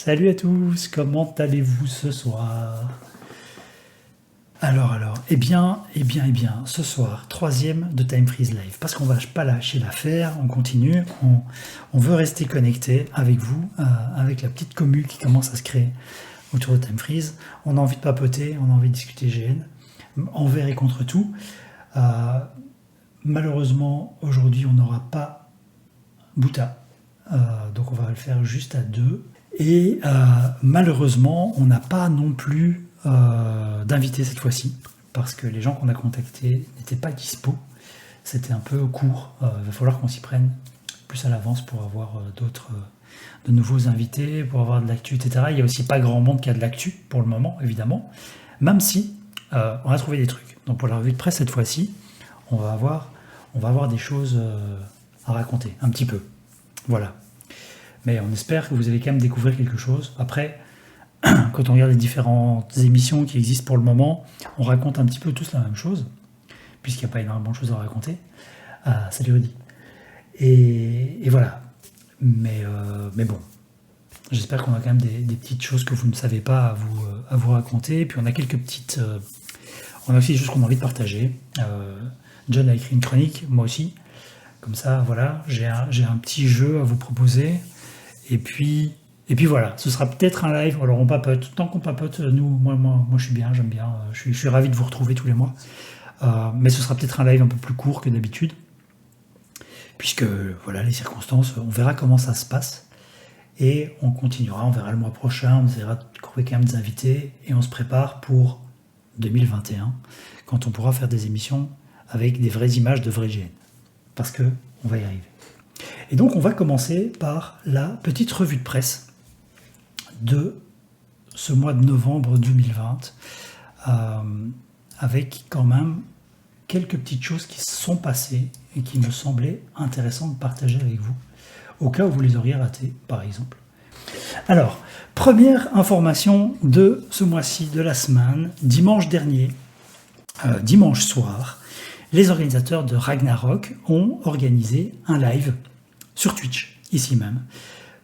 Salut à tous, comment allez-vous ce soir? Alors, ce soir, troisième de Time Freeze Live, parce qu'on va pas lâcher l'affaire, on continue, on veut rester connecté avec vous, avec la petite commu qui commence à se créer autour de Time Freeze. On a envie de papoter, on a envie de discuter GN, envers et contre tout. Malheureusement, aujourd'hui, on n'aura pas Bouta, donc on va le faire juste à deux. Et malheureusement, on n'a pas non plus d'invités cette fois-ci, parce que les gens qu'on a contactés n'étaient pas dispo. C'était un peu court. Il va falloir qu'on s'y prenne plus à l'avance pour avoir de nouveaux invités, pour avoir de l'actu, etc. Il n'y a aussi pas grand monde qui a de l'actu pour le moment, évidemment, même si on a trouvé des trucs. Donc pour la revue de presse cette fois-ci, on va avoir des choses à raconter, un petit peu. Voilà. Mais on espère que vous allez quand même découvrir quelque chose. Après, quand on regarde les différentes émissions qui existent pour le moment, on raconte un petit peu tous la même chose, puisqu'il n'y a pas énormément de choses à raconter. Salut Rudy. Et voilà. Mais bon, j'espère qu'on a quand même des petites choses que vous ne savez pas à vous raconter. Et puis on a quelques petites... on a aussi des choses qu'on a envie de partager. John a écrit une chronique, moi aussi. Comme ça, voilà, j'ai un petit jeu à vous proposer. Et puis voilà, ce sera peut-être un live. Alors on papote. Tant qu'on papote, moi je suis bien, j'aime bien. Je suis ravi de vous retrouver tous les mois. Mais ce sera peut-être un live un peu plus court que d'habitude. Puisque voilà, les circonstances, on verra comment ça se passe. Et on continuera, on verra le mois prochain, on essaiera de trouver quand même des invités. Et on se prépare pour 2021, quand on pourra faire des émissions avec des vraies images de vrais GN. Parce que on va y arriver. Et donc on va commencer par la petite revue de presse de ce mois de novembre 2020, avec quand même quelques petites choses qui se sont passées et qui me semblaient intéressantes de partager avec vous, au cas où vous les auriez ratées, par exemple. Alors, première information de ce mois-ci, de la semaine, dimanche dernier, dimanche soir, les organisateurs de Ragnarok ont organisé un live sur Twitch, ici même,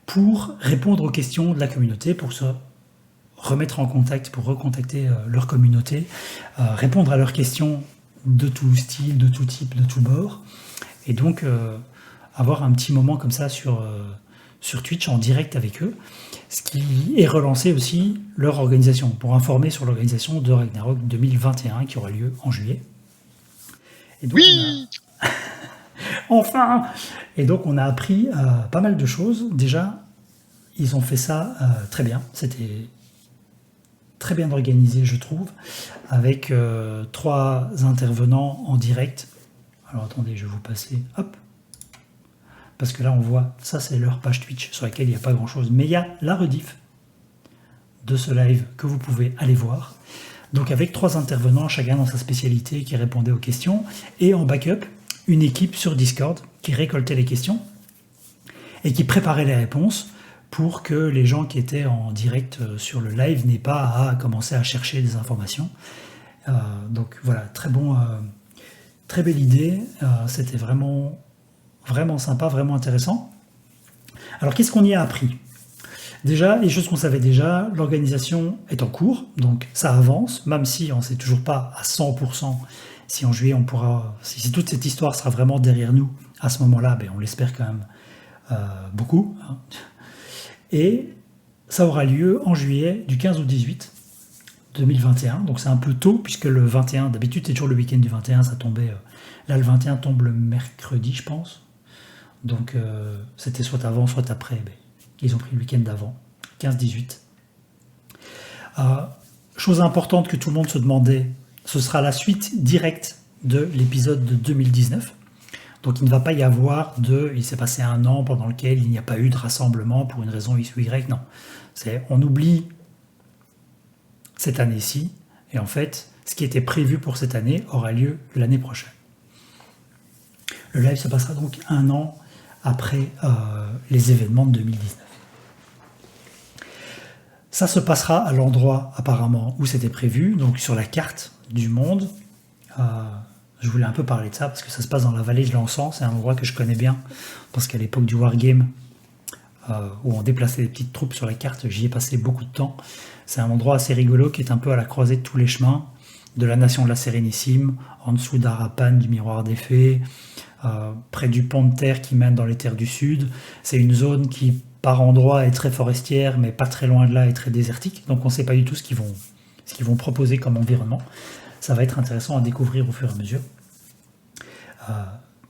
pour répondre aux questions de la communauté, pour se remettre en contact, pour recontacter leur communauté, répondre à leurs questions de tout style, de tout type, de tout bord, et donc avoir un petit moment comme ça sur Twitch en direct avec eux, ce qui est relancer aussi leur organisation, pour informer sur l'organisation de Ragnarok 2021 qui aura lieu en juillet. Et donc oui. Enfin. Et donc on a appris pas mal de choses. Déjà, ils ont fait ça très bien. C'était très bien organisé, je trouve, avec 3 intervenants en direct. Alors attendez, je vais vous passer, hop, parce que là on voit, ça c'est leur page Twitch sur laquelle il n'y a pas grand chose, mais il y a la rediff de ce live que vous pouvez aller voir. Donc avec 3 intervenants, chacun dans sa spécialité, qui répondaient aux questions, et en backup, une équipe sur Discord qui récoltait les questions et qui préparait les réponses pour que les gens qui étaient en direct sur le live n'aient pas à commencer à chercher des informations. Donc voilà, très belle idée. C'était vraiment sympa, vraiment intéressant. Alors qu'est-ce qu'on y a appris ? Déjà, les choses qu'on savait déjà, l'organisation est en cours, donc ça avance, même si on ne sait toujours pas à 100% si en juillet on pourra, si toute cette histoire sera vraiment derrière nous, à ce moment-là, on l'espère quand même beaucoup. Hein. Et ça aura lieu en juillet, du 15 au 18 2021, donc c'est un peu tôt, puisque le 21, d'habitude c'est toujours le week-end du 21, ça tombait, là le 21 tombe le mercredi, je pense, donc c'était soit avant, soit après, ils ont pris le week-end d'avant, 15-18. Chose importante que tout le monde se demandait, ce sera la suite directe de l'épisode de 2019. Donc il ne va pas y avoir il s'est passé un an pendant lequel il n'y a pas eu de rassemblement pour une raison X ou Y, non. On oublie cette année-ci, et en fait, ce qui était prévu pour cette année aura lieu l'année prochaine. Le live se passera donc un an après les événements de 2019. Ça se passera à l'endroit apparemment où c'était prévu, donc sur la carte du monde. Je voulais un peu parler de ça parce que ça se passe dans la vallée de l'Encens, c'est un endroit que je connais bien parce qu'à l'époque du Wargame, où on déplaçait des petites troupes sur la carte. J'y ai passé beaucoup de temps. C'est un endroit assez rigolo qui est un peu à la croisée de tous les chemins, de la nation de la Sérénissime, en dessous d'Arapan, du Miroir des Fées, près du pont de terre qui mène dans les terres du Sud. C'est une zone qui, par endroits, est très forestière, mais pas très loin de là, est très désertique. Donc on ne sait pas du tout ce qu'ils vont proposer comme environnement. Ça va être intéressant à découvrir au fur et à mesure.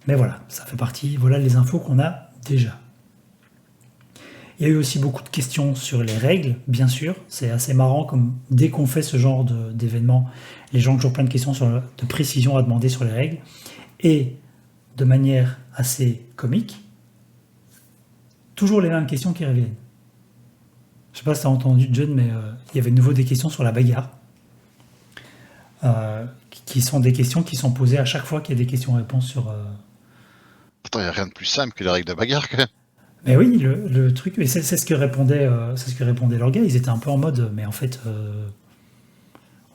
Mais voilà, ça fait partie. Voilà les infos qu'on a déjà. Il y a eu aussi beaucoup de questions sur les règles, bien sûr. C'est assez marrant, comme dès qu'on fait ce genre d'événement, les gens ont toujours plein de questions de précision à demander sur les règles. Et de manière assez comique, toujours les mêmes questions qui reviennent. Je ne sais pas si tu as entendu, John, mais il y avait de nouveau des questions sur la bagarre. Qui sont des questions qui sont posées à chaque fois qu'il y a des questions-réponses sur... Pourtant, il n'y a rien de plus simple que les règles de bagarre, quand même. Mais oui, le truc, et c'est ce que répondait leur gars. Ils étaient un peu en mode, mais en fait,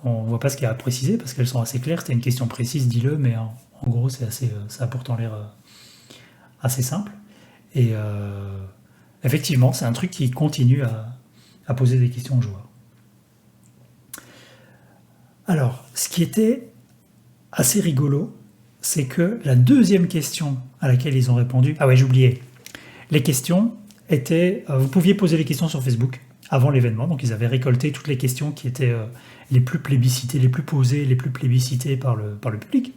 on voit pas ce qu'il y a à préciser parce qu'elles sont assez claires. C'était une question précise, dis-le, mais en gros, ça a pourtant l'air assez simple. Et effectivement, c'est un truc qui continue à poser des questions aux joueurs. Alors, ce qui était assez rigolo, c'est que la deuxième question à laquelle ils ont répondu... Ah ouais, j'oubliais. Les questions étaient... vous pouviez poser les questions sur Facebook avant l'événement, donc ils avaient récolté toutes les questions qui étaient les plus plébiscitées, les plus posées, les plus plébiscitées par le public.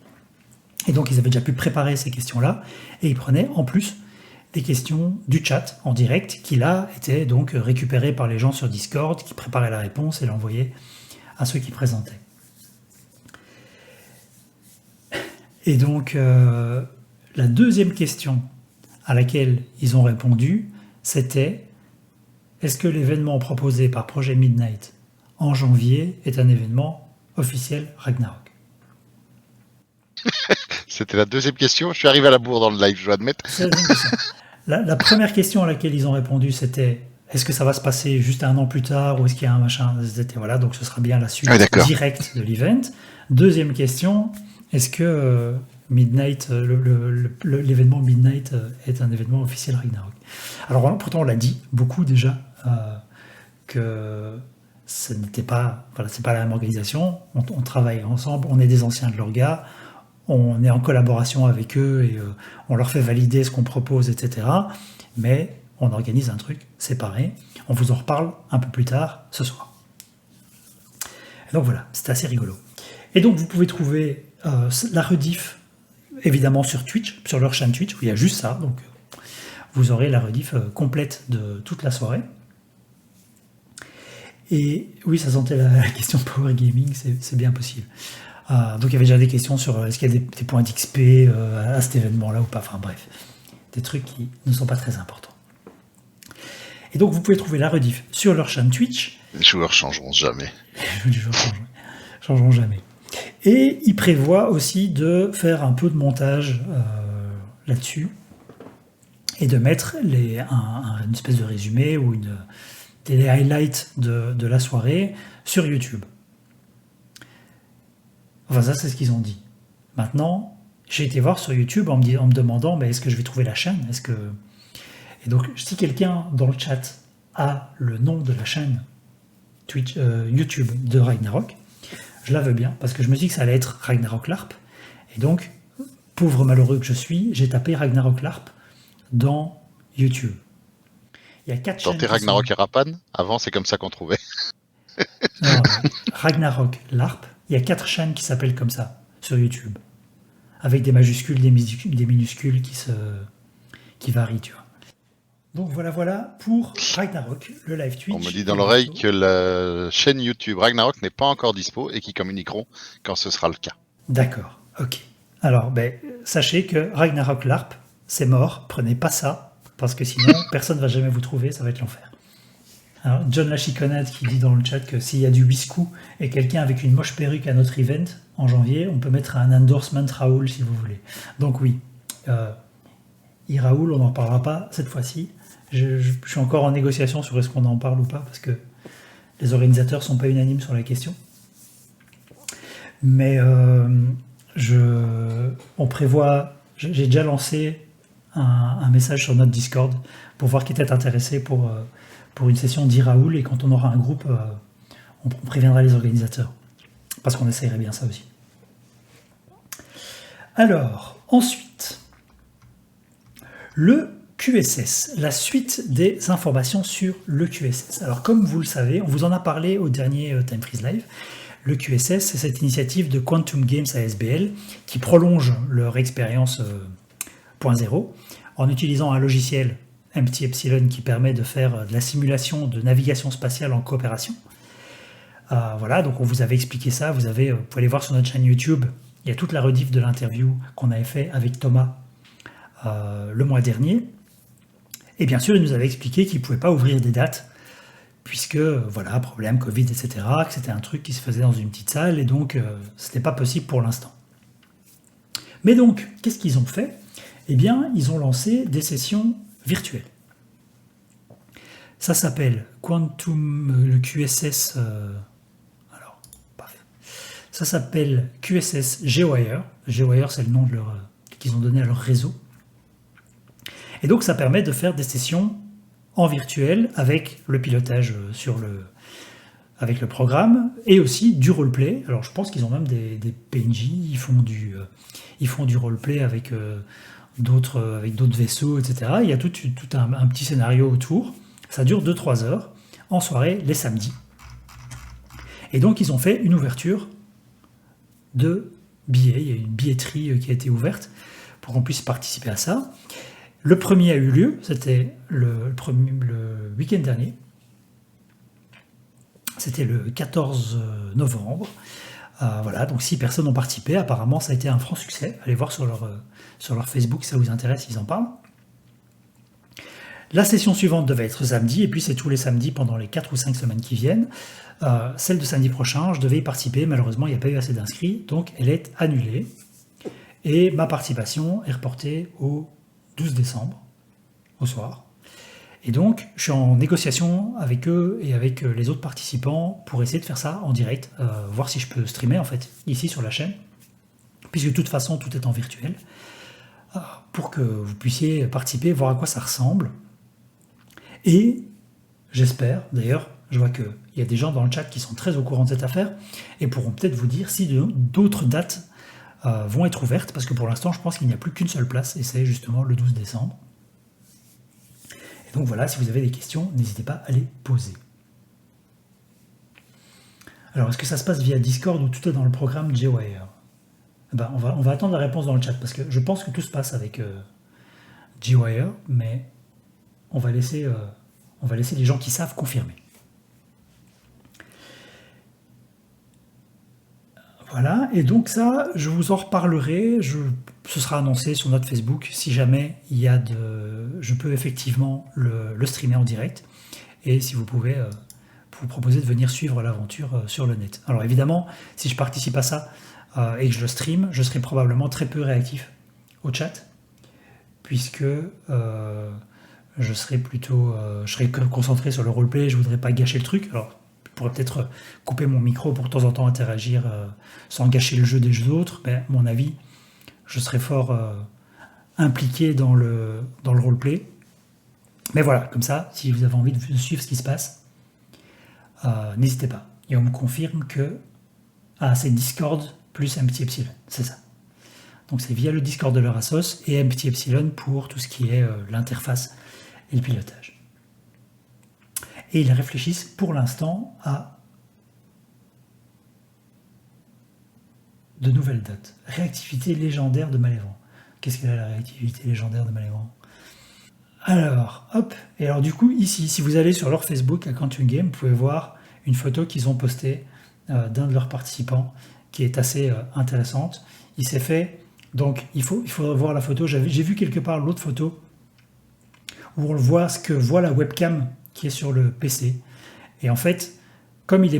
Et donc ils avaient déjà pu préparer ces questions-là, et ils prenaient en plus des questions du chat en direct, qui là étaient donc récupérées par les gens sur Discord, qui préparaient la réponse et l'envoyaient à ceux qui présentaient. Et donc, la deuxième question à laquelle ils ont répondu, c'était: est-ce que l'événement proposé par Projet Midnight en janvier est un événement officiel Ragnarok? C'était la deuxième question. Je suis arrivé à la bourre dans le live, je dois admettre. C'est la deuxième question. La première question à laquelle ils ont répondu, c'était: est-ce que ça va se passer juste un an plus tard ou est-ce qu'il y a un machin? Voilà, donc ce sera bien la suite directe de l'event. Deuxième question: est-ce que Midnight, l'événement Midnight est un événement officiel Ragnarok? Alors pourtant on l'a dit beaucoup déjà, que ce n'était pas, voilà, c'est pas la même organisation. On travaille ensemble, on est des anciens de l'orga, on est en collaboration avec eux et on leur fait valider ce qu'on propose, etc. Mais on organise un truc séparé. On vous en reparle un peu plus tard ce soir. Et donc voilà, c'est assez rigolo. Et donc vous pouvez trouver la rediff évidemment sur Twitch, sur leur chaîne Twitch, où il y a juste ça, donc vous aurez la rediff complète de toute la soirée. Et oui, ça sentait la question Power Gaming, c'est bien possible. Donc il y avait déjà des questions sur est-ce qu'il y a des points d'XP à cet événement-là ou pas, enfin bref, des trucs qui ne sont pas très importants. Et donc vous pouvez trouver la rediff sur leur chaîne Twitch. Les joueurs changeront jamais. Les joueurs changeront jamais. Et il prévoit aussi de faire un peu de montage là-dessus et de mettre une espèce de résumé ou des highlights de la soirée sur YouTube. Enfin, ça, c'est ce qu'ils ont dit. Maintenant, j'ai été voir sur YouTube en me demandant, mais est-ce que je vais trouver la chaîne? Et donc, si quelqu'un dans le chat a le nom de la chaîne Twitch, YouTube de Ragnarok, je la veux bien, parce que je me dis que ça allait être Ragnarok LARP. Et donc, pauvre malheureux que je suis, j'ai tapé Ragnarok LARP dans YouTube. Il y a 4 chaînes. Tentez Ragnarok et Rapan. Avant, c'est comme ça qu'on trouvait. Non, Ragnarok LARP. Il y a 4 chaînes qui s'appellent comme ça sur YouTube, avec des majuscules, des minuscules qui varient, tu vois. Donc voilà pour Ragnarok, le live Twitch. On me dit dans l'oreille que la chaîne YouTube Ragnarok n'est pas encore dispo et qu'ils communiqueront quand ce sera le cas. D'accord, ok. Alors, sachez que Ragnarok LARP, c'est mort, prenez pas ça, parce que sinon, personne ne va jamais vous trouver, ça va être l'enfer. Alors, John Lachiconade qui dit dans le chat que s'il y a du Wiscou et quelqu'un avec une moche perruque à notre event en janvier, on peut mettre un endorsement Raoul si vous voulez. Donc oui, Raoul, on n'en parlera pas cette fois-ci. Je suis encore en négociation sur est-ce qu'on en parle ou pas, parce que les organisateurs ne sont pas unanimes sur la question. Mais on prévoit, j'ai déjà lancé un message sur notre Discord pour voir qui était intéressé pour une session d'Iraoul, et quand on aura un groupe, on préviendra les organisateurs, parce qu'on essayerait bien ça aussi. Alors, ensuite, le QSS, la suite des informations sur le QSS. Alors, comme vous le savez, on vous en a parlé au dernier Time Freeze Live. Le QSS, c'est cette initiative de Quantum Games ASBL qui prolonge leur expérience 0.0 en utilisant un logiciel MT Epsilon qui permet de faire de la simulation de navigation spatiale en coopération. Voilà, donc on vous avait expliqué ça, vous pouvez aller voir sur notre chaîne YouTube, il y a toute la rediff de l'interview qu'on avait fait avec Thomas le mois dernier. Et bien sûr, il nous avait expliqué qu'il ne pouvait pas ouvrir des dates, puisque, voilà, problème, Covid, etc., que c'était un truc qui se faisait dans une petite salle, et donc ce n'était pas possible pour l'instant. Mais donc, qu'est-ce qu'ils ont fait? Eh bien, ils ont lancé des sessions virtuelles. Ça s'appelle Quantum, le QSS... alors, parfait. Ça s'appelle QSS GWire. GWire, c'est le nom qu'ils ont donné à leur réseau. Et donc, ça permet de faire des sessions en virtuel avec le pilotage avec le programme, et aussi du roleplay. Alors, je pense qu'ils ont même des PNJ, ils font du roleplay avec d'autres vaisseaux, etc. Il y a tout un petit scénario autour. Ça dure 2-3 heures, en soirée, les samedis. Et donc, ils ont fait une ouverture de billets. Il y a une billetterie qui a été ouverte pour qu'on puisse participer à ça. Le premier a eu lieu, c'était le week-end dernier. C'était le 14 novembre. Voilà, donc 6 personnes ont participé. Apparemment, ça a été un franc succès. Allez voir sur leur Facebook, si ça vous intéresse, ils en parlent. La session suivante devait être samedi, et puis c'est tous les samedis pendant les 4 ou 5 semaines qui viennent. Celle de samedi prochain, je devais y participer. Malheureusement, il n'y a pas eu assez d'inscrits, donc elle est annulée. Et ma participation est reportée au 12 décembre, au soir. Et donc, je suis en négociation avec eux et avec les autres participants pour essayer de faire ça en direct, voir si je peux streamer en fait, ici sur la chaîne, puisque de toute façon, tout est en virtuel, pour que vous puissiez participer, voir à quoi ça ressemble. Et j'espère, d'ailleurs, je vois qu'il y a des gens dans le chat qui sont très au courant de cette affaire et pourront peut-être vous dire si d'autres dates vont être ouvertes, parce que pour l'instant, je pense qu'il n'y a plus qu'une seule place, et c'est justement le 12 décembre. Et donc voilà, si vous avez des questions, n'hésitez pas à les poser. Alors, est-ce que ça se passe via Discord ou tout est dans le programme GWire? Ben, on va attendre la réponse dans le chat, parce que je pense que tout se passe avec GWire, mais on va laisser les gens qui savent confirmer. Voilà, et donc ça, je vous en reparlerai, ce sera annoncé sur notre Facebook, si jamais je peux effectivement le streamer en direct, et si vous pouvez vous proposer de venir suivre l'aventure sur le net. Alors évidemment, si je participe à ça et que je le stream, je serai probablement très peu réactif au chat, puisque je serai concentré sur le roleplay, je voudrais pas gâcher le truc. Alors, je pourrais peut-être couper mon micro pour de temps en temps interagir sans gâcher le jeu des autres, mais à mon avis, je serai fort impliqué dans le roleplay. Mais voilà, comme ça, si vous avez envie de suivre ce qui se passe, n'hésitez pas. Et on me confirme que c'est Discord plus MT Epsilon, c'est ça. Donc c'est via le Discord de leur assos et MT Epsilon pour tout ce qui est l'interface et le pilotage. Et ils réfléchissent pour l'instant à de nouvelles dates. Réactivité légendaire de Malévent. Qu'est-ce qu'elle a, la réactivité légendaire de Malévent? Alors, hop, et alors du coup, ici, si vous allez sur leur Facebook à Quantum Game, vous pouvez voir une photo qu'ils ont postée d'un de leurs participants qui est assez intéressante. Il s'est fait, donc il faudrait voir la photo, j'ai vu quelque part l'autre photo où on voit ce que voit la webcam qui est sur le PC. Et en fait, comme il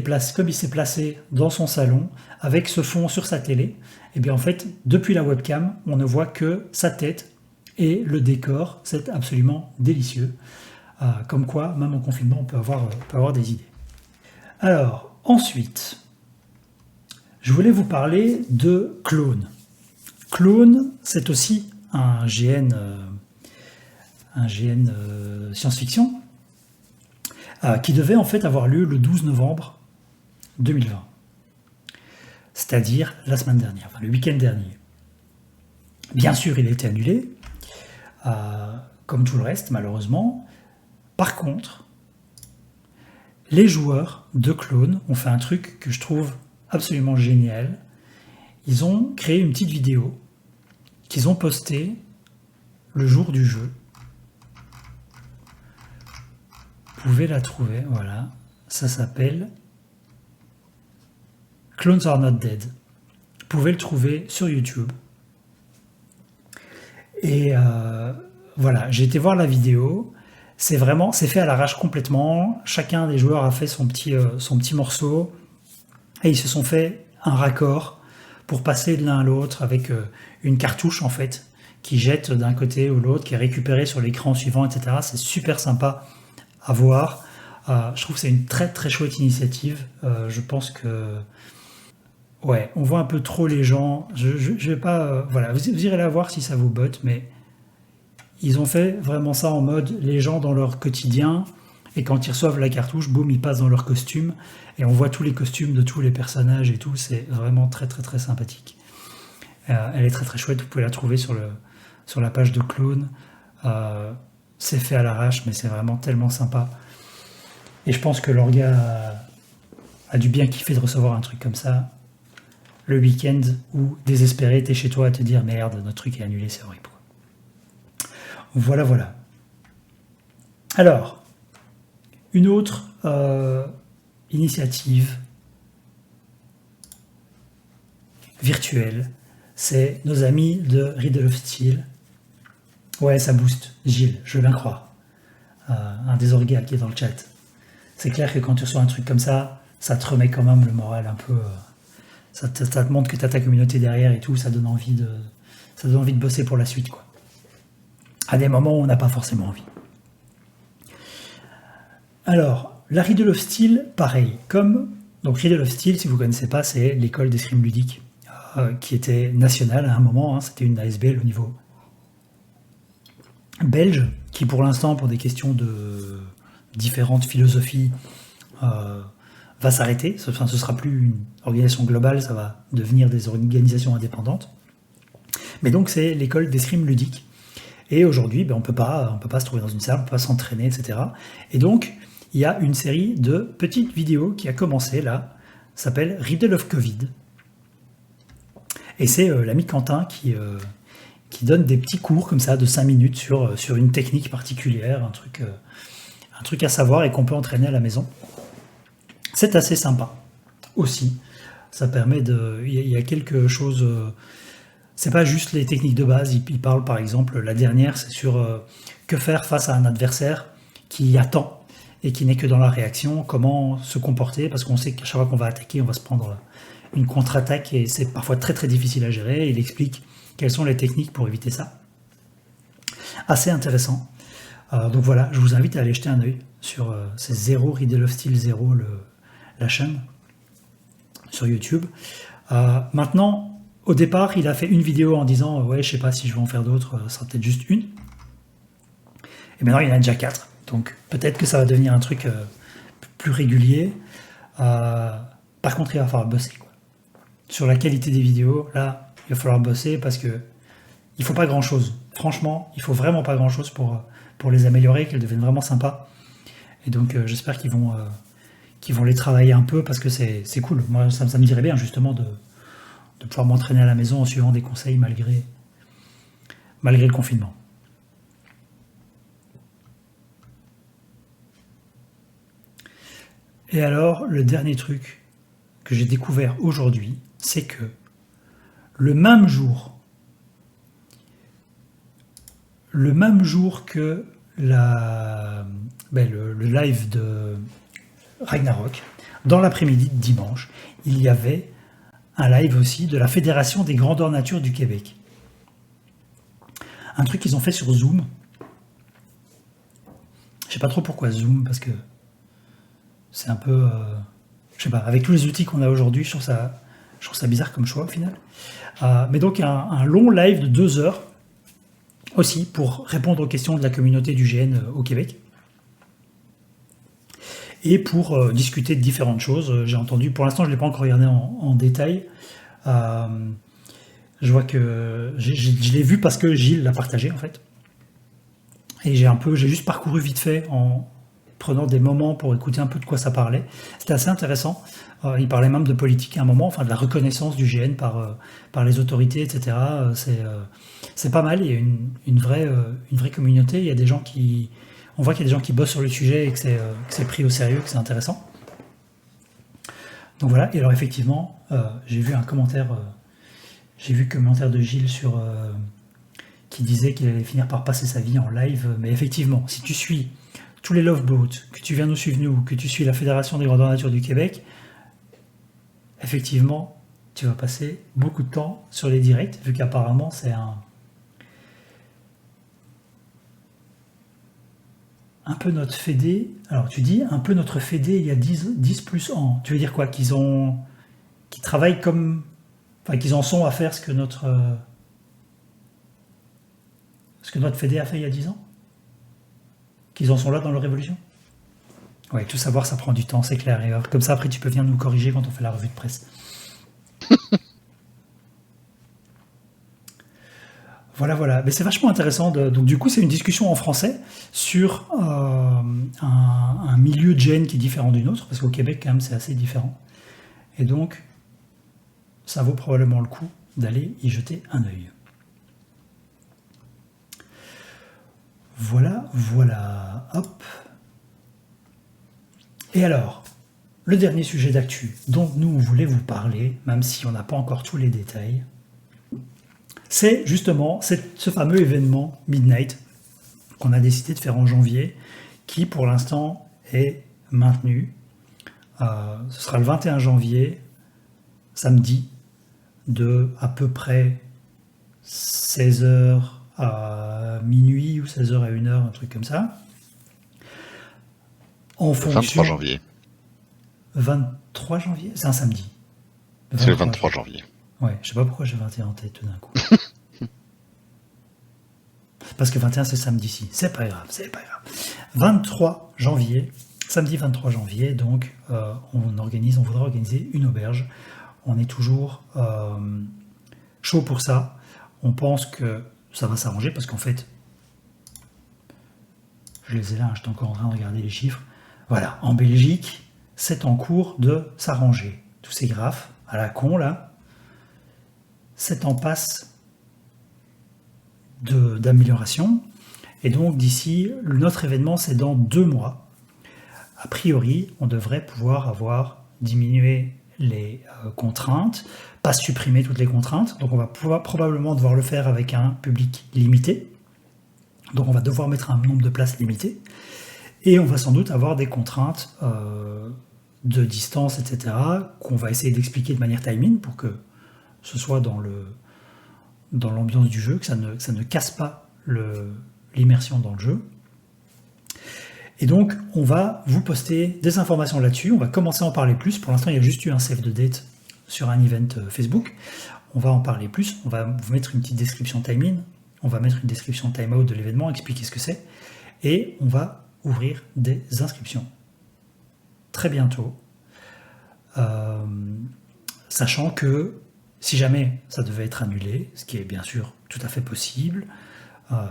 s'est placé dans son salon, avec ce fond sur sa télé, et bien en fait, depuis la webcam, on ne voit que sa tête et le décor. C'est absolument délicieux. Comme quoi, même en confinement, on peut avoir des idées. Alors, ensuite, je voulais vous parler de Clone. Clone, c'est aussi un GN un GN science-fiction, qui devait en fait avoir lieu le 12 novembre 2020. C'est-à-dire la semaine dernière, enfin le week-end dernier. Bien sûr, il a été annulé, comme tout le reste, malheureusement. Par contre, les joueurs de Clone ont fait un truc que je trouve absolument génial. Ils ont créé une petite vidéo qu'ils ont postée le jour du jeu. Vous pouvez la trouver, voilà. Ça s'appelle Clones Are Not Dead. Vous pouvez le trouver sur YouTube. Et voilà, j'ai été voir la vidéo. C'est fait à l'arrache complètement. Chacun des joueurs a fait son petit morceau. Et ils se sont fait un raccord pour passer de l'un à l'autre avec une cartouche en fait, qui jette d'un côté ou l'autre, qui est récupérée sur l'écran suivant, etc. C'est super sympa à voir. Je trouve que c'est une très très chouette initiative. Je pense que ouais, on voit un peu trop les gens. Je vais pas. Voilà, vous irez la voir si ça vous botte, mais ils ont fait vraiment ça en mode les gens dans leur quotidien. Et quand ils reçoivent la cartouche, boum, ils passent dans leur costume. Et on voit tous les costumes de tous les personnages et tout. C'est vraiment très très très sympathique. Elle est très très chouette. Vous pouvez la trouver sur la page de Clone. C'est fait à l'arrache, mais c'est vraiment tellement sympa. Et je pense que l'orga a dû bien kiffer de recevoir un truc comme ça. Le week-end où, désespéré, t'es chez toi à te dire merde, notre truc est annulé, c'est horrible. Voilà, voilà. Alors, une autre initiative virtuelle, c'est nos amis de Riddle of Steel. Ouais, ça booste, Gilles, je veux bien croire. Un des orgas qui est dans le chat. C'est clair que quand tu reçois un truc comme ça te remet quand même le moral un peu. Ça te montre que tu as ta communauté derrière et tout, ça donne envie de bosser pour la suite, quoi. À des moments où on n'a pas forcément envie. Alors, la Riddle of Steel, pareil. Donc Riddle of Steel, si vous ne connaissez pas, c'est l'école d'escrime ludique qui était nationale à un moment. Hein, c'était une ASBL au niveau belge, qui pour l'instant, pour des questions de différentes philosophies, va s'arrêter. Ce ne sera plus une organisation globale, ça va devenir des organisations indépendantes. Mais donc c'est l'école d'escrime ludique. Et aujourd'hui, on ne peut pas se trouver dans une salle, on ne peut pas s'entraîner, etc. Et donc, il y a une série de petites vidéos qui a commencé là, s'appelle Riddle of Covid. Et c'est l'ami Quentin qui donne des petits cours comme ça de 5 minutes sur une technique particulière, un truc à savoir et qu'on peut entraîner à la maison. C'est assez sympa aussi. Ça permet de... Il y a quelque chose... c'est pas juste les techniques de base. Il parle par exemple, la dernière, c'est sur que faire face à un adversaire qui attend et qui n'est que dans la réaction, comment se comporter, parce qu'on sait qu'à chaque fois qu'on va attaquer, on va se prendre une contre-attaque et c'est parfois très très difficile à gérer. Il explique quelles sont les techniques pour éviter ça. Assez intéressant. Donc voilà, je vous invite à aller jeter un œil sur ces 0 Riddle of Steel 0, la chaîne, sur YouTube. Maintenant, au départ, il a fait une vidéo en disant ouais, je sais pas si je vais en faire d'autres, ça sera peut-être juste une. Et maintenant, il y en a déjà 4. Donc peut-être que ça va devenir un truc plus régulier. Par contre, il va falloir bosser, quoi. Sur la qualité des vidéos, là, il va falloir bosser parce que il faut pas grand-chose. Franchement, il faut vraiment pas grand-chose pour les améliorer, qu'elles deviennent vraiment sympas. Et donc, j'espère qu'ils vont les travailler un peu parce que c'est cool. Moi, ça me dirait bien justement de pouvoir m'entraîner à la maison en suivant des conseils malgré le confinement. Et alors, le dernier truc que j'ai découvert aujourd'hui, c'est que le même jour que le live de Ragnarok, dans l'après-midi de dimanche, il y avait un live aussi de la Fédération des Grandeurs Nature du Québec. Un truc qu'ils ont fait sur Zoom. Je sais pas trop pourquoi Zoom, parce que c'est un peu... je sais pas, avec tous les outils qu'on a aujourd'hui, je trouve ça bizarre comme choix au final. Mais donc un long live de 2 heures aussi pour répondre aux questions de la communauté du GN au Québec. Et pour discuter de différentes choses. J'ai entendu, pour l'instant je ne l'ai pas encore regardé en détail. Je vois que je l'ai vu parce que Gilles l'a partagé en fait. Et j'ai juste parcouru vite fait en prenant des moments pour écouter un peu de quoi ça parlait. C'était assez intéressant. Il parlait même de politique à un moment, enfin de la reconnaissance du GN par les autorités, etc. C'est pas mal. Il y a une vraie communauté. Il y a des gens on voit qu'il y a des gens qui bossent sur le sujet et que c'est pris au sérieux, que c'est intéressant. Donc voilà. Et alors effectivement, j'ai vu un commentaire. J'ai vu le commentaire de Gilles qui disait qu'il allait finir par passer sa vie en live. Mais effectivement, si tu suis tous les Love Boats, que tu viens nous suivre nous, que tu suis la Fédération des Grandeurs Nature du Québec, effectivement, tu vas passer beaucoup de temps sur les directs, vu qu'apparemment c'est un peu notre fédé. Alors tu dis un peu notre fédé il y a 10 plus ans. Tu veux dire quoi? Qu'ils travaillent comme... Enfin, qu'ils en sont à faire ce que notre fédé a fait il y a 10 ans? Qu'ils en sont là dans leur évolution? Ouais, tout savoir, ça prend du temps, c'est clair. Et comme ça, après, tu peux venir nous corriger quand on fait la revue de presse. Voilà. Mais c'est vachement intéressant. Donc, du coup, c'est une discussion en français sur un milieu de GN qui est différent d'une autre, parce qu'au Québec, quand même, c'est assez différent. Et donc, ça vaut probablement le coup d'aller y jeter un œil. Voilà. Hop. Et alors, le dernier sujet d'actu dont nous voulons vous parler, même si on n'a pas encore tous les détails, c'est justement ce fameux événement Midnight qu'on a décidé de faire en janvier, qui pour l'instant est maintenu. Ce sera le 21 janvier, samedi, de à peu près 16h à minuit ou 16h à 1h, un truc comme ça. En fonction... 23 janvier. 23 janvier? C'est un samedi. C'est le 23 janvier. Ouais, je sais pas pourquoi j'ai 21 en tête tout d'un coup. Parce que 21 c'est samedi ici. C'est pas grave. 23 janvier, samedi 23 janvier, donc on voudra organiser une auberge. On est toujours chaud pour ça. On pense que ça va s'arranger parce qu'en fait, je les ai là, j'étais encore en train de regarder les chiffres. Voilà, en Belgique, c'est en cours de s'arranger. Tous ces graphes à la con là, c'est en passe d'amélioration. Et donc d'ici, notre événement, c'est dans 2 mois. A priori, on devrait pouvoir avoir diminué les contraintes, pas supprimer toutes les contraintes. Donc on va probablement devoir le faire avec un public limité. Donc on va devoir mettre un nombre de places limité. Et on va sans doute avoir des contraintes de distance, etc., qu'on va essayer d'expliquer de manière timing pour que ce soit dans l'ambiance du jeu, que ça ne casse pas l'immersion dans le jeu. Et donc, on va vous poster des informations là-dessus. On va commencer à en parler plus. Pour l'instant, il y a juste eu un save the date sur un event Facebook. On va en parler plus. On va vous mettre une petite description time-in. On va mettre une description time-out de l'événement, expliquer ce que c'est. Et on va ouvrir des inscriptions très bientôt. Sachant que si jamais ça devait être annulé, ce qui est bien sûr tout à fait possible,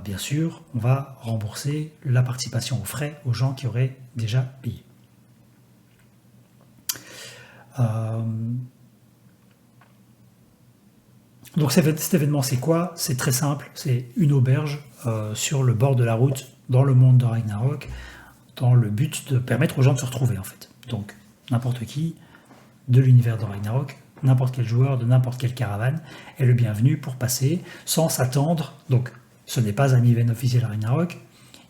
bien sûr, on va rembourser la participation aux frais aux gens qui auraient déjà payé. Donc cet événement, c'est quoi? C'est très simple, c'est une auberge sur le bord de la route dans le monde de Ragnarok, dans le but de permettre aux gens de se retrouver en fait. Donc n'importe qui de l'univers de Ragnarok, n'importe quel joueur de n'importe quelle caravane est le bienvenu pour passer sans s'attendre. Donc ce n'est pas un event officiel Ragnarok,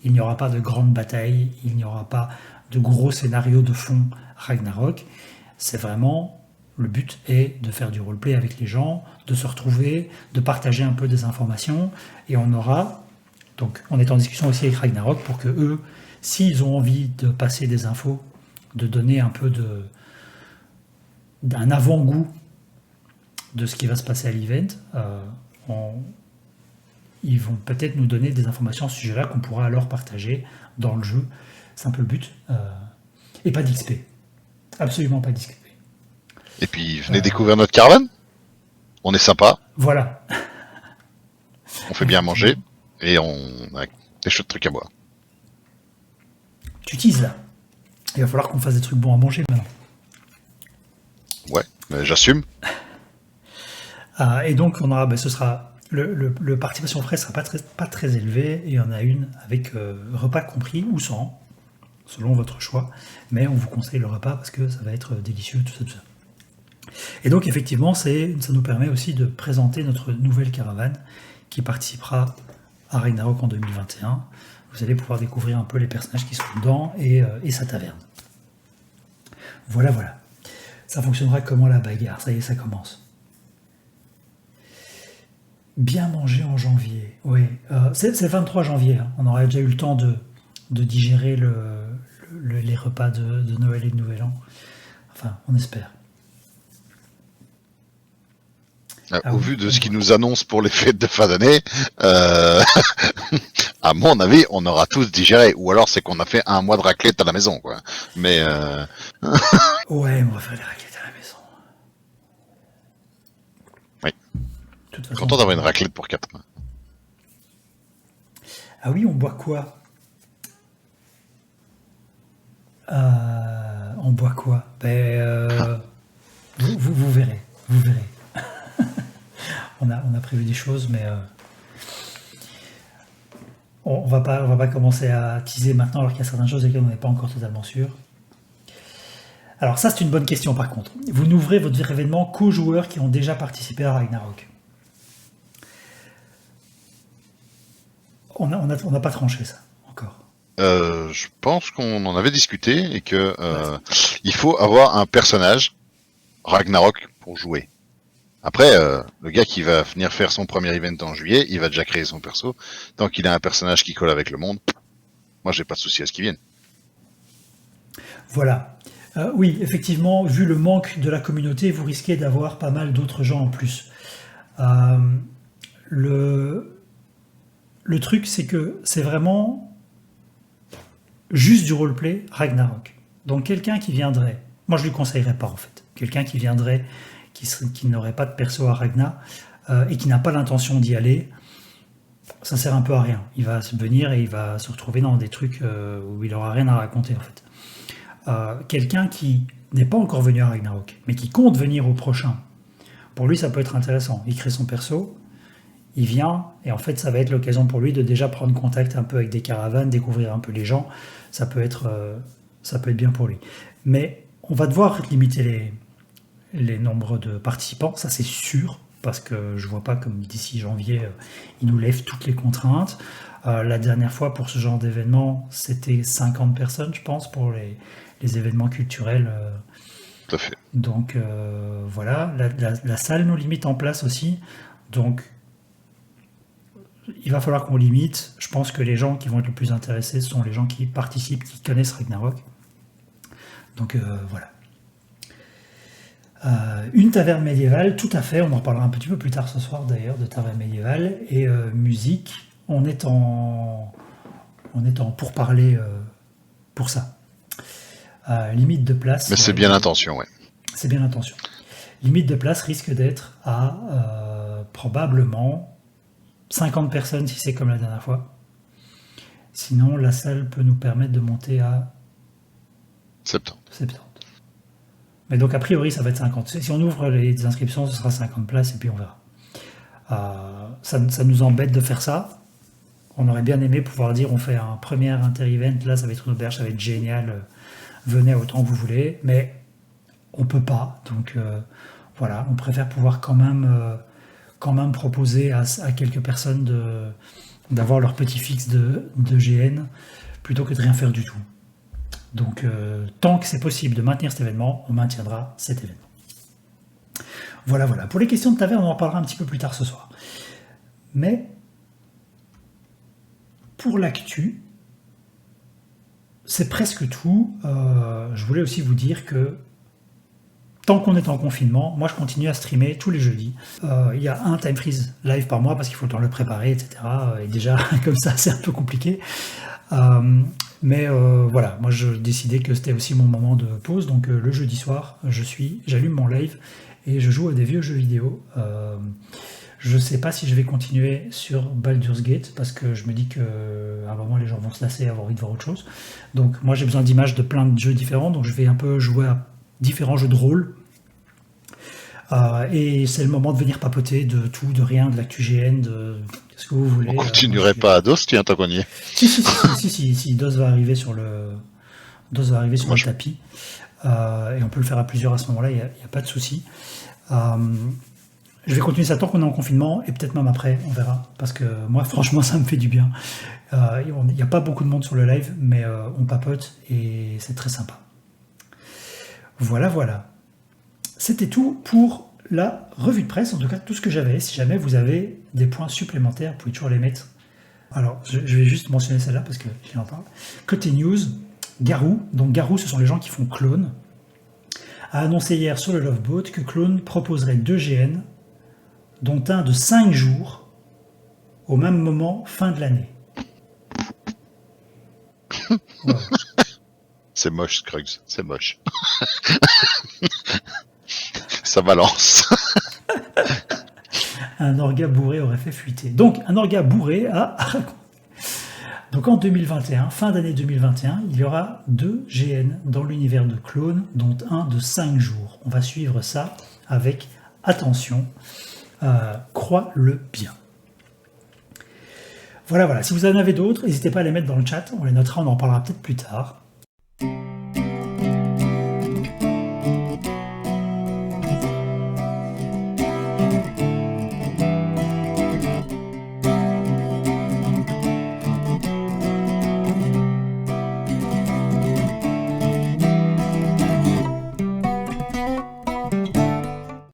il n'y aura pas de grandes batailles, il n'y aura pas de gros scénarios de fond Ragnarok. C'est vraiment, le but est de faire du roleplay avec les gens, de se retrouver, de partager un peu des informations, et on aura, donc on est en discussion aussi avec Ragnarok pour que eux, s'ils ont envie de passer des infos, de donner un peu d'un avant-goût de ce qui va se passer à l'event, ils vont peut-être nous donner des informations à ce sujet-là qu'on pourra alors partager dans le jeu. C'est un peu le but. Et pas d'XP. Absolument pas d'XP. Et puis, venez découvrir notre caravane. On est sympa, Voilà. on fait bien manger, et on a des chouettes trucs à boire. Tu teases là. Il va falloir qu'on fasse des trucs bons à manger maintenant. Ouais, mais j'assume. Et donc, on aura, ce sera le participation frais sera pas très élevé, et il y en a une avec repas compris ou sans, selon votre choix. Mais on vous conseille le repas parce que ça va être délicieux, tout ça. Et donc, effectivement, ça nous permet aussi de présenter notre nouvelle caravane qui participera à Ragnarok en 2021. Vous allez pouvoir découvrir un peu les personnages qui sont dedans et sa taverne. Voilà. Ça fonctionnera comment la bagarre? Ça y est, ça commence. Bien manger en janvier. Oui, c'est le 23 janvier. Hein. On aura déjà eu le temps de digérer les repas de Noël et de Nouvel An. Enfin, on espère. Au vu de ce qu'ils nous annoncent pour les fêtes de fin d'année, à mon avis, on aura tous digéré. Ou alors c'est qu'on a fait un mois de raclette à la maison, quoi. Mais Ouais, on va faire des raclettes à la maison. oui. De toute façon, Content d'avoir une raclette pour 4. Ah oui, on boit quoi? On boit quoi? Vous verrez. Vous verrez. on a prévu des choses, mais on va pas commencer à teaser maintenant alors qu'il y a certaines choses desquelles on n'est pas encore totalement sûr. Alors ça, c'est une bonne question par contre. Vous n'ouvrez votre événement qu'aux joueurs qui ont déjà participé à Ragnarok. On n'a pas tranché ça encore. Je pense qu'on en avait discuté et que il faut avoir un personnage Ragnarok pour jouer. Après, le gars qui va venir faire son premier event en juillet, il va déjà créer son perso. Tant qu'il a un personnage qui colle avec le monde, moi j'ai pas de souci à ce qu'il vienne. Voilà. Oui, effectivement, vu le manque de la communauté, vous risquez d'avoir pas mal d'autres gens en plus. Le truc, c'est que c'est vraiment juste du roleplay Ragnarok. Donc quelqu'un qui viendrait, moi je lui conseillerais pas en fait, quelqu'un qui viendrait, qui n'aurait pas de perso à Ragna et qui n'a pas l'intention d'y aller, ça sert un peu à rien. Il va se venir et il va se retrouver dans des trucs où il aura rien à raconter en fait. Quelqu'un qui n'est pas encore venu à Ragnarok, mais qui compte venir au prochain, pour lui ça peut être intéressant. Il crée son perso, il vient, et en fait ça va être l'occasion pour lui de déjà prendre contact un peu avec des caravanes, découvrir un peu les gens, ça peut être bien pour lui. Mais on va devoir limiter les nombres de participants, ça c'est sûr, parce que je vois pas comme d'ici janvier, ils nous lèvent toutes les contraintes. La dernière fois pour ce genre d'événement, c'était 50 personnes, je pense, pour les événements culturels. Tout à fait. Donc voilà, la salle nous limite en place aussi, donc il va falloir qu'on limite. Je pense que les gens qui vont être le plus intéressés sont les gens qui participent, qui connaissent Ragnarok. Donc voilà. Une taverne médiévale, tout à fait, on en reparlera un petit peu plus tard ce soir d'ailleurs, de taverne médiévale. Et musique, on est en pourparlers pour ça. Limite de place. Mais c'est bien l'intention, ouais. C'est bien l'intention. Limite de place risque d'être à probablement 50 personnes si c'est comme la dernière fois. Sinon, la salle peut nous permettre de monter à 70. Mais donc, a priori, ça va être 50. Si on ouvre les inscriptions, ce sera 50 places et puis on verra. Ça nous embête de faire ça. On aurait bien aimé pouvoir dire on fait un premier inter-event, là ça va être une auberge, ça va être génial, venez autant que vous voulez, mais on peut pas. Donc voilà, on préfère pouvoir quand même proposer à quelques personnes d'avoir leur petit fixe de GN plutôt que de rien faire du tout. Donc tant que c'est possible de maintenir cet événement, on maintiendra cet événement. Voilà. Pour les questions de taverne, on en parlera un petit peu plus tard ce soir. Mais pour l'actu, c'est presque tout. Je voulais aussi vous dire que tant qu'on est en confinement, moi je continue à streamer tous les jeudis. Il y a un time freeze live par mois parce qu'il faut le temps de le préparer, etc. Et déjà, comme ça, c'est un peu compliqué. Mais voilà, moi je décidais que c'était aussi mon moment de pause. Donc le jeudi soir, j'allume mon live et je joue à des vieux jeux vidéo. Je ne sais pas si je vais continuer sur Baldur's Gate parce que je me dis qu'à un moment les gens vont se lasser et avoir envie de voir autre chose. Donc moi j'ai besoin d'images de plein de jeux différents, donc je vais un peu jouer à différents jeux de rôle. Et c'est le moment de venir papoter de tout, de rien, de l'actu-GN, de ce que vous voulez. On continuerait pas à DOS, tiens, tant qu'on y est. Si, DOS va arriver sur le tapis. Et on peut le faire à plusieurs à ce moment-là, il n'y a pas de souci. Je vais continuer ça tant qu'on est en confinement et peut-être même après, on verra. Parce que moi, franchement, ça me fait du bien. Il n'y a pas beaucoup de monde sur le live, mais on papote et c'est très sympa. Voilà. C'était tout pour la revue de presse, en tout cas tout ce que j'avais. Si jamais vous avez des points supplémentaires, vous pouvez toujours les mettre. Alors, je vais juste mentionner celle-là parce que j'en parle. Côté news, Garou, donc Garou, ce sont les gens qui font Clone, a annoncé hier sur le Loveboat que Clone proposerait 2 GN, dont un de 5 jours, au même moment, fin de l'année. Voilà. C'est moche, Scruggs, c'est moche. Ça balance. Un orga bourré aurait fait fuiter. Donc, un orga bourré a raconté. Donc, en 2021, fin d'année 2021, il y aura 2 GN dans l'univers de Clone, dont un de 5 jours. On va suivre ça avec attention. Crois-le bien. Voilà. Si vous en avez d'autres, n'hésitez pas à les mettre dans le chat. On les notera, on en parlera peut-être plus tard.